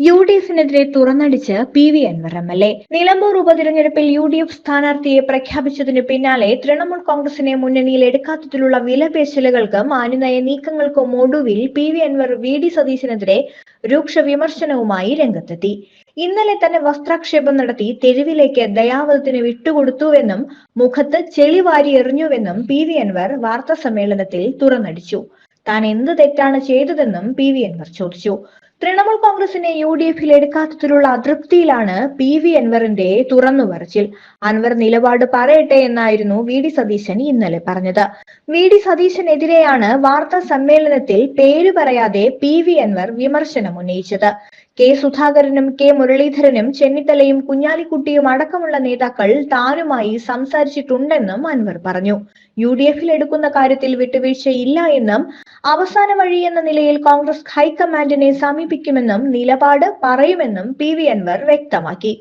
യു.ഡി.എഫിനെതിരെ തുറന്നടിച്ച് PV. Anwar MLA. Nilambur ഉപതിരഞ്ഞെടുപ്പിൽ UDF സ്ഥാനാർത്ഥിയെ പ്രഖ്യാപിച്ചതിനു പിന്നാലെ തൃണമൂൽ കോൺഗ്രസിനെ മുന്നണിയിൽ എടുക്കാത്തതിലുള്ള വിലപേശലുകൾക്കും മാന്യനയ നീക്കങ്ങൾക്കും ഒടുവിൽ പി.വി. അൻവർ വി.ഡി. സതീശനെതിരെ രൂക്ഷ വിമർശനവുമായി രംഗത്തെത്തി. ഇന്നലെ തന്നെ വസ്ത്രാക്ഷേപം നടത്തി തെരുവിലേക്ക് ദയാവധത്തിന് വിട്ടുകൊടുത്തുവെന്നും മുഖത്ത് ചെളി വാരി എറിഞ്ഞുവെന്നും പി.വി. അൻവർ വാർത്താസമ്മേളനത്തിൽ തുറന്നടിച്ചു. താൻ എന്ത് തെറ്റാണ് ചെയ്തതെന്നും പി.വി. അൻവർ ചോദിച്ചു. തൃണമൂൽ കോൺഗ്രസിനെ യു.ഡി.എഫിൽ എടുക്കാത്തതിലുള്ള അതൃപ്തിയിലാണ് പി.വി. അൻവറിന്റെ തുറന്നുപറച്ചിൽ. അൻവർ നിലപാട് പറയട്ടെ എന്നായിരുന്നു വി.ഡി. സതീശൻ ഇന്നലെ പറഞ്ഞത്. വി.ഡി. സതീശനെതിരെയാണ് വാർത്താ സമ്മേളനത്തിൽ പേര് പറയാതെ പി.വി. അൻവർ വിമർശനം ഉന്നയിച്ചത്. കെ സുധാകരനും കെ മുരളീധരനും ചെന്നിത്തലയും കുഞ്ഞാലിക്കുട്ടിയും അടക്കമുള്ള നേതാക്കൾ താനുമായി സംസാരിച്ചിട്ടുണ്ടെന്നും അൻവർ പറഞ്ഞു. യു.ഡി.എഫിൽ എടുക്കുന്ന കാര്യത്തിൽ വിട്ടുവീഴ്ചയില്ല എന്നും അവസാന വഴി എന്ന നിലയിൽ കോൺഗ്രസ് ഹൈക്കമാൻഡിനെ സമീപിക്കുമെന്നും നിലപാട് പറയുമെന്നും പി.വി. അൻവർ വ്യക്തമാക്കി.